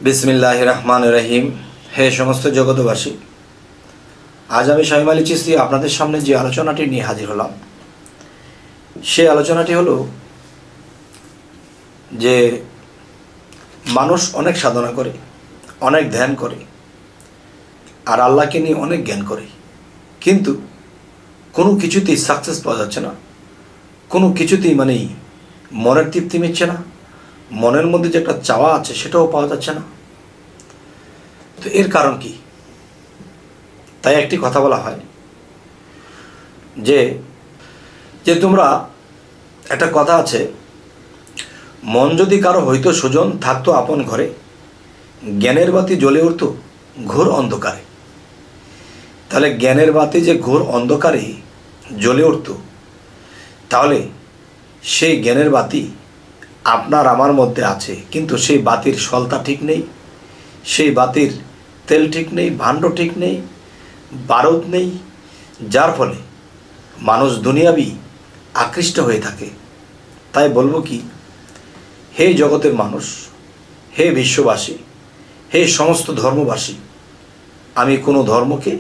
বিসমিল্লাহির রহমানির রহিম। হে সমস্ত জগতবাসী, আজ আমি শামীম আলী চিশতি আপনাদের সামনে যে আলোচনাটি নিয়ে হাজির হলাম, সেই আলোচনাটি হলো যে মানুষ অনেক সাধনা করে, অনেক ধ্যান করে, আর আল্লাহকে নিয়ে অনেক জ্ঞান করে, কিন্তু কোনো কিছুতেই সাকসেস পাওয়া যাচ্ছে না। কোনো কিছুতেই মনের তৃপ্তি মিটছে না, মনের মধ্যে যে একটা চাওয়া আছে সেটাও পাওয়া যাচ্ছে না। তো এর কারণ কি? তাই একটি কথা বলা হয় যে যে তোমরা, একটা কথা আছে, মন যদি কারো হইতো সুজন, থাকতো আপন ঘরে, জ্ঞানের বাতি জ্বলে উঠত ঘোর অন্ধকারে। তাহলে জ্ঞানের বাতি যে ঘোর অন্ধকারে জ্বলে উঠত, তাহলে সেই জ্ঞানের বাতি আপনার আমার মধ্যে আছে, কিন্তু সেই বাতির সলতা ঠিক নেই, সেই বাতির তেল ঠিক নেই, ভাণ্ড ঠিক নেই, বারুদ নেই, যার ফলে মানুষ দুনিয়াবি আকৃষ্ট হয়ে থাকে। তাই বলবো কি, হে জগতের মানুষ, হে বিশ্ববাসী, হে সমস্ত ধর্মবাসী, আমি কোনো ধর্মকে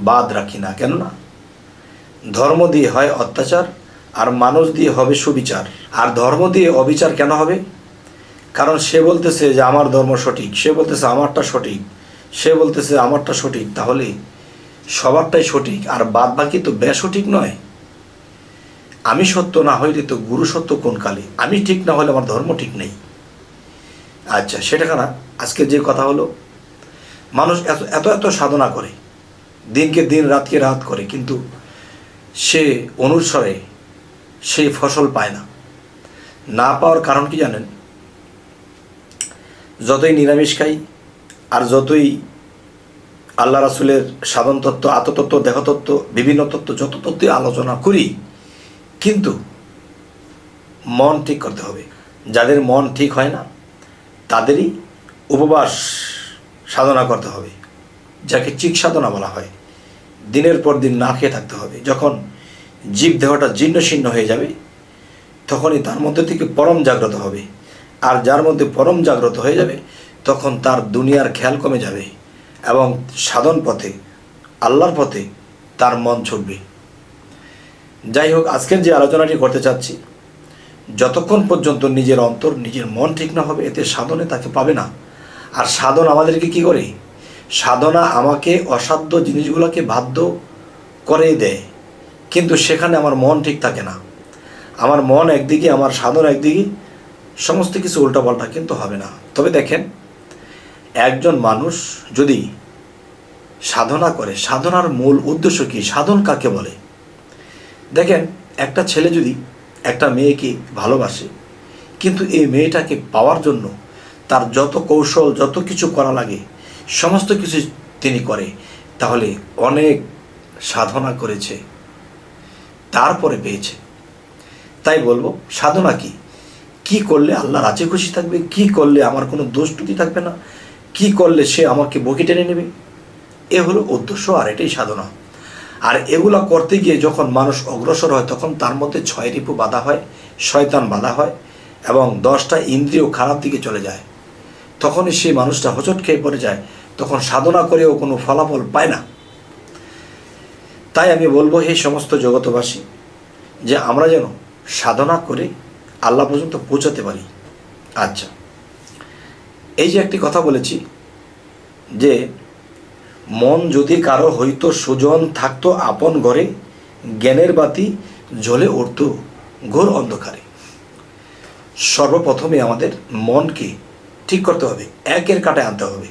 বাদ রাখি না। কেননা ধর্ম দিয়ে হয় অত্যাচার, আর মানুষ দিয়ে হবে সুবিচার। আর ধর্ম দিয়ে অবিচার কেন হবে? কারণ সে বলতেছে যে আমার ধর্ম সঠিক, সে বলতেছে আমারটা সঠিক, সে বলতেছে আমারটা সঠিক, তাহলে সবারটাই সঠিক আর বাদ বাকি তো বেসঠিক নয়। আমি সত্য না হইলে তো গুরু সত্য কোন কালে? আমি ঠিক না হলে আমার ধর্ম ঠিক নেই। আচ্ছা, সেটা কেনা আজকে যে কথা হলো, মানুষ এত এত এত সাধনা করে, দিনকে দিন রাতকে রাত করে, কিন্তু সে অনুসারে সেই ফসল পায় না। না পাওয়ার কারণ কি জানেন? যতই নিরামিষ খাই আর যতই আল্লাহ রাসূলের সাধন তত্ত্ব, আত্মতত্ত্ব, দেহতত্ত্ব, বিভিন্ন তত্ত্ব, যত তত্ত্বে আলোচনা করি, কিন্তু মন ঠিক করতে হবে। যাদের মন ঠিক হয় না তাদেরই উপবাস সাধনা করতে হবে, যাকে চিক সাধনা বলা হয়। দিনের পর দিন না খেয়ে থাকতে হবে। যখন জীব দেহটা জীর্ণ শীর্ণ হয়ে যাবে, তখনই তার মধ্যে থেকে পরম জাগ্রত হবে। আর যার মধ্যে পরম জাগ্রত হয়ে যাবে, তখন তার দুনিয়ার খেয়াল কমে যাবে এবং সাধন পথে, আল্লাহর পথে তার মন ছুটবে। যাই হোক, আজকের যে আলোচনাটি করতে চাচ্ছি, যতক্ষণ পর্যন্ত নিজের অন্তর, নিজের মন ঠিক না হবে, এতে সাধনে তাকে পাবে না। আর সাধন আমাদেরকে কি করে? সাধনা আমাকে অসাধ্য জিনিসগুলোকে বাধ্য করে দেয়, কিন্তু সেখানে আমার মন ঠিক থাকে না। আমার মন একদিকে, আমার সাধন একদিকে, সমস্ত কিছু উল্টাপাল্টা কিন্তু হবে না। তবে দেখেন, একজন মানুষ যদি সাধনা করে, সাধনার মূল উদ্দেশ্য কি? সাধন কাকে বলে? দেখেন, একটা ছেলে যদি একটা মেয়েকে ভালোবাসে, কিন্তু এই মেয়েটাকে পাওয়ার জন্য তার যত কৌশল, যত কিছু করা লাগে, সমস্ত কিছু তিনি করে, তাহলে অনেক সাধনা করেছে, তারপরে পেয়েছে। তাই বলবো, সাধনা কি? কি করলে আল্লাহ রাজি খুশি থাকবে, কি করলে আমার কোনো দোষ ত্রুটি থাকবে না, কি করলে সে আমাকে বকে টেনে নেবে, এ হলো উদ্দেশ্য, আর এটাই সাধনা। আর এগুলো করতে গিয়ে যখন মানুষ অগ্রসর হয়, তখন তার মধ্যে 6 রিপু বাধা হয়, শয়তান বাধা হয়, এবং 10টা ইন্দ্রিয় খারাপ দিকে চলে যায়। তখনই সেই মানুষটা হোঁচট খেয়ে পড়ে যায়, তখন সাধনা করেও কোনো ফলাফল পায় না। তাই আমি বলবো, হে সমস্ত জগতবাসী, যে আমরা যেন সাধনা করে আল্লাহ পর্যন্ত পৌঁছাতে পারি। আচ্ছা, এই যে একটি কথা বলেছি যে মন যদি কারো হইতো সুজন, থাকতো আপন ঘরে, জ্ঞানের বাতি জ্বলে উঠত ঘোর অন্ধকারে। সর্বপ্রথমে আমাদের মনকে ঠিক করতে হবে, একের কাটায় আনতে হবে।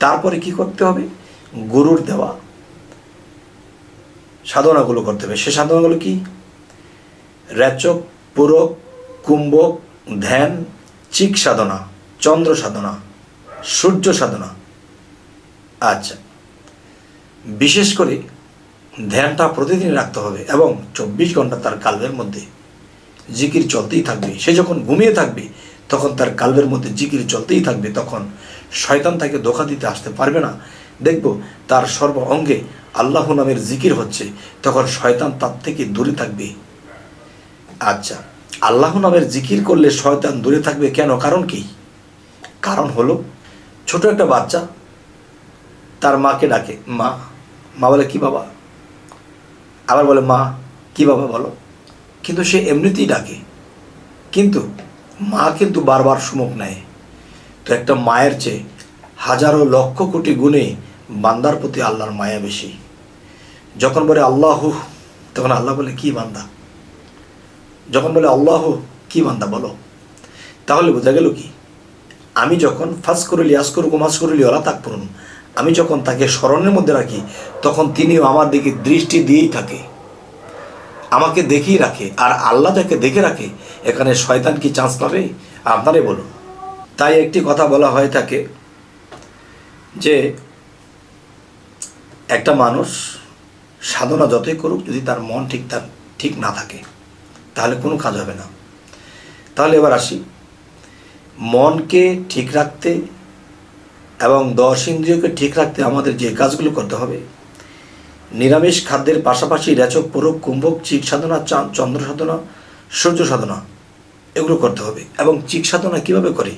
তারপরে কি করতে হবে? গুরুর দেওয়া সাধনাগুলো করতে হবে। সে সাধনাগুলো কি? রেচক, পূরক, কুম্ভক, ধ্যান, চিক সাধনা, চন্দ্র সাধনা, সূর্য সাধনা। আচ্ছা, বিশেষ করে ধ্যানটা প্রতিদিন রাখতে হবে এবং 24 ঘন্টা তার কালবের মধ্যে জিকির চলতেই থাকবে। সে যখন ঘুমিয়ে থাকবে, তখন তার কালবের মধ্যে জিকির চলতেই থাকবে, তখন শয়তান তাকে ধোঁকা দিতে আসতে পারবে না। দেখব তার সর্ব অঙ্গে আল্লাহ নামের জিকির হচ্ছে, তখন শয়তান তার থেকে দূরে থাকবে। আচ্ছা, আল্লাহ নামের জিকির করলে শয়তান দূরে থাকবে কেন? কারণ কি? কারণ হলো ছোট একটা বাচ্চা তার মাকে ডাকে মা, মা বলে কি বাবা, আবার বলে মা কি বাবা বলো, কিন্তু সে এমনিতেই ডাকে, কিন্তু মা কিন্তু বারবার সুমুখ নেয়। তো একটা মায়ের চেয়ে হাজারো লক্ষ কোটি গুণে বান্দার প্রতি আল্লাহর মায়া বেশি। যখন বলে আল্লাহ, তখন আল্লাহ বলে কি বান্দা, যখন বলে আল্লাহ কি বান্দা বলো। তাহলে বোঝা গেল কি, আমি যখন ফাস করলি আস করুক মাস করলি ওরা তাক পড়ুন, আমি যখন তাকে স্মরণের মধ্যে রাখি তখন তিনিও আমার দিকে দৃষ্টি দিয়েই থাকে, আমাকে দেখেই রাখে। আর আল্লাহ যাকে দেখে রাখে, এখানে শয়তান কি চান্স পাবে? আপনারাই বলুন। তাই একটি কথা বলা হয়ে থাকে যে একটা মানুষ সাধনা যতই করুক, যদি তার মন ঠিক না থাকে তাহলে কোনো কাজ হবে না। তাহলে এবার আসি, মনকে ঠিক রাখতে এবং 10 ইন্দ্রিয়কে ঠিক রাখতে আমাদের যে কাজগুলো করতে হবে, নিরামিষ খাদ্যের পাশাপাশি রেচক, পরক, কুম্ভক, চিক সাধনা, চন্দ্র সাধনা, সূর্য সাধনা এগুলো করতে হবে। এবং চিক সাধনা কীভাবে করে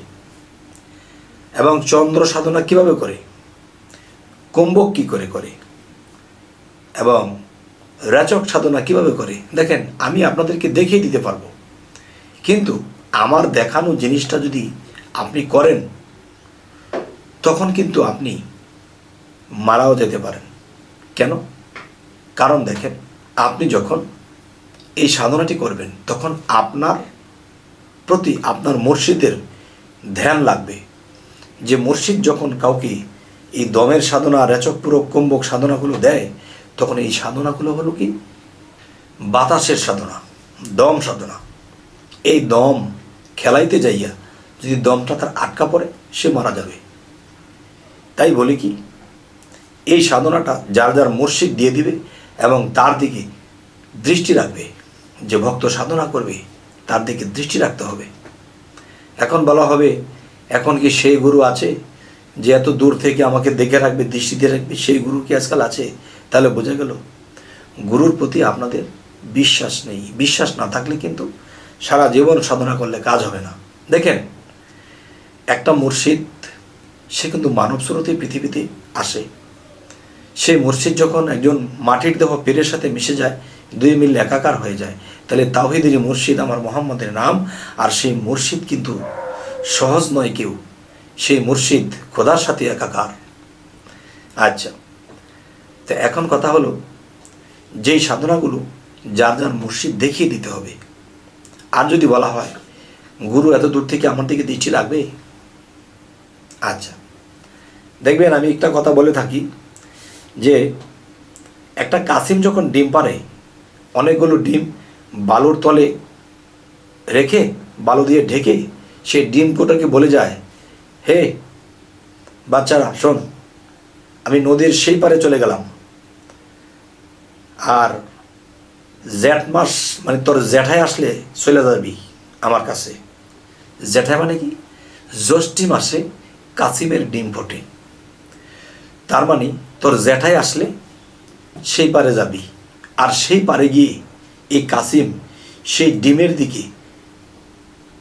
এবং চন্দ্র সাধনা কীভাবে করে, কুম্ভক কী করে করে এবং রেচক সাধনা কীভাবে করে, দেখেন আমি আপনাদেরকে দেখিয়ে দিতে পারবো, কিন্তু আমার দেখানো জিনিসটা যদি আপনি করেন তখন কিন্তু আপনি মারাও যেতে পারেন। কেন? কারণ দেখেন, আপনি যখন এই সাধনাটি করবেন তখন আপনার প্রতি আপনার মুর্শিদের ধ্যান লাগবে। যে মুর্শিদ যখন কাউকে এই দমের সাধনা, রেচক, পুরক, কুম্ভক সাধনাগুলো দেয়, তখন এই সাধনাগুলো হলো কি বাতাসের সাধনা, দম সাধনা। এই দম খেলাইতে যাইয়া যদি দমটা তার আটকা পড়ে, সে মারা যাবে। তাই বলি কি, এই সাধনাটা যার যার মুর্শিদ দিয়ে দিবে এবং তার দিকে দৃষ্টি রাখবে, যে ভক্ত সাধনা করবে তার দিকে দৃষ্টি রাখতে হবে। এখন বলা হবে, এখন কি সেই গুরু আছে যে এত দূর থেকে আমাকে দেখে রাখবে, দৃষ্টি দিয়ে রাখবে? সেই গুরু কি আজকাল আছে? তাহলে বোঝা গেল গুরুর প্রতি আপনাদের বিশ্বাস নেই। বিশ্বাস না থাকলে কিন্তু সারা জীবন সাধনা করলে কাজ হবে না। দেখেন, একটা মুর্শিদ সে কিন্তু মানব স্রোতে পৃথিবীতে আসে। সেই মুর্শিদ যখন একজন মাটির দেহ পীরের সাথে মিশে যায়, দুই মিলে একাকার হয়ে যায়, তাহলে তাওহীদেরই মুর্শিদ আমার মোহাম্মদের নাম। আর সেই মুর্শিদ কিন্তু সহজ নয় কেউ, সেই মুর্শিদ খোদার সাথে একাকার। আচ্ছা, তো এখন কথা হলো, যেই সাধনাগুলো যার যার মুর্শিদ দেখিয়ে দিতে হবে। আর যদি বলা হয় গুরু এত দূর থেকে আমার দিকে দৃষ্টি রাখবে, আচ্ছা দেখবেন, আমি একটা কথা বলে থাকি যে একটা কাসিম যখন ডিম পারে, অনেকগুলো ডিম বালুর তলে রেখে বালু দিয়ে ঢেকে সেই ডিম কোটাকে বলে যায়, হে বাচ্চারা শোন, আমি নদীর সেই পারে চলে গেলাম, আর জ্যাঠ মাস মানে তোর জ্যাঠায় আসলে চলে যাবি আমার কাছে। জ্যাঠায় মানে কি? জ্যৈষ্ঠী মাসে কাসিমের ডিম ফোটে, তার মানে তোর জ্যাঠায় আসলে সেই পারে যাবি। আর সেই পারে গিয়ে এই কাসিম সেই ডিমের দিকে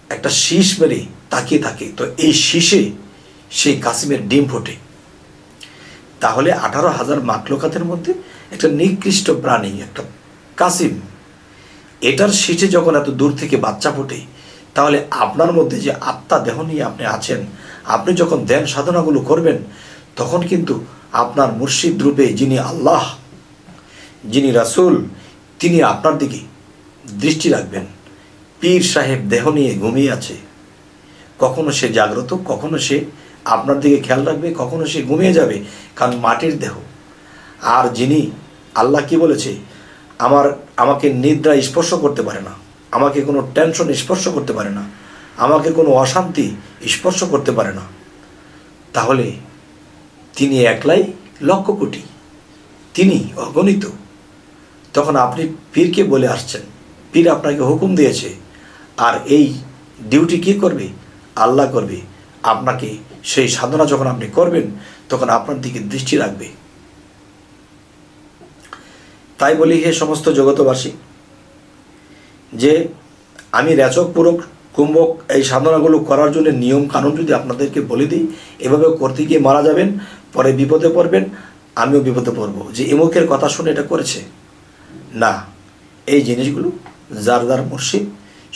একটা শীষ মেরে তাকিয়ে থাকে, তো এই শীষে সেই কাসিমের ডিম ফোটে। তাহলে 18,000 মাখলুকাতের মধ্যে একটা নিকৃষ্ট প্রাণী একটা কাসিম, এটার শীষে যখন এত দূর থেকে বাচ্চা ফোটে, তাহলে আপনার মধ্যে যে আত্মা দেহ নিয়ে আপনি আছেন, আপনি যখন ধ্যান সাধনাগুলো করবেন তখন কিন্তু আপনার মুর্শিদ রূপে যিনি আল্লাহ, যিনি রাসূল, তিনি আপনার দিকে দৃষ্টি রাখবেন। পীর সাহেব দেহ নিয়ে ঘুমিয়ে আছে, কখনো সে জাগ্রত, কখনো সে আপনার দিকে খেয়াল রাখবে, কখনো সে ঘুমিয়ে যাবে, কারণ মাটির দেহ। আর যিনি আল্লাহ কি বলেছে, আমাকে নিদ্রা স্পর্শ করতে পারে না, আমাকে কোনো টেনশন স্পর্শ করতে পারে না, আমাকে কোনো অশান্তি স্পর্শ করতে পারে না। তাহলে তিনি একলাই লক্ষ কোটি, তিনি অগণিত। তখন আপনি পীরকে বলে আসছেন, পীর আপনাকে হুকুম দিয়েছে, আর এই ডিউটি কি করবে? আল্লাহ করবে। আপনাকে সেই সাধনা যখন আপনি করবেন তখন আপনার দিকে দৃষ্টি রাখবে। তাই বলি, হে সমস্ত জগতবাসী, যে আমি রেচক, পুরক, কুম্ভক এই সাধনাগুলো করার জন্য নিয়ম কানুন যদি আপনাদেরকে বলে দিই, এভাবে করতে গিয়ে মারা যাবেন, পরে বিপদে পড়বেন, আমিও বিপদে পড়ব যে এমুকের কথা শুনে এটা করেছে। না, এই জিনিসগুলো যার যার মুর্শিদ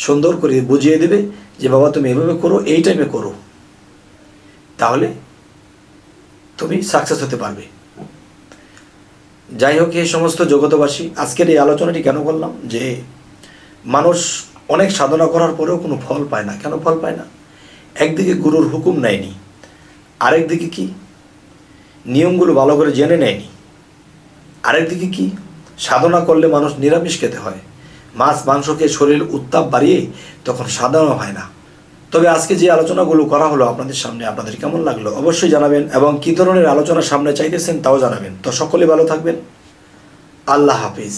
সুন্দর করে বুঝিয়ে দেবে যে বাবা তুমি এভাবে করো, এই টাইমে করো, তাহলে তুমি সাকসেস হতে পারবে। যাই হোক, এই সমস্ত জগতবাসী, আজকের এই আলোচনাটি কেন করলাম, যে মানুষ অনেক সাধনা করার পরেও কোনো ফল পায় না। কেন ফল পায় না? একদিকে গুরুর হুকুম নেয়নি, আরেকদিকে কি নিয়মগুলো ভালো করে জেনে নেয়নি, আরেকদিকে কি সাধনা করলে মানুষ নিরামিষ খেতে হয়, মাছ মাংস খেয়ে শরীর উত্তাপ বাড়িয়ে তখন সাধনা হয় না। তবে আজকে যে আলোচনাগুলো করা হলো আপনাদের সামনে, আপনাদের কেমন লাগলো অবশ্যই জানাবেন, এবং কী ধরনের আলোচনা সামনে চাইতেছেন তাও জানাবেন। তো সকলে ভালো থাকবেন। আল্লাহ হাফিজ।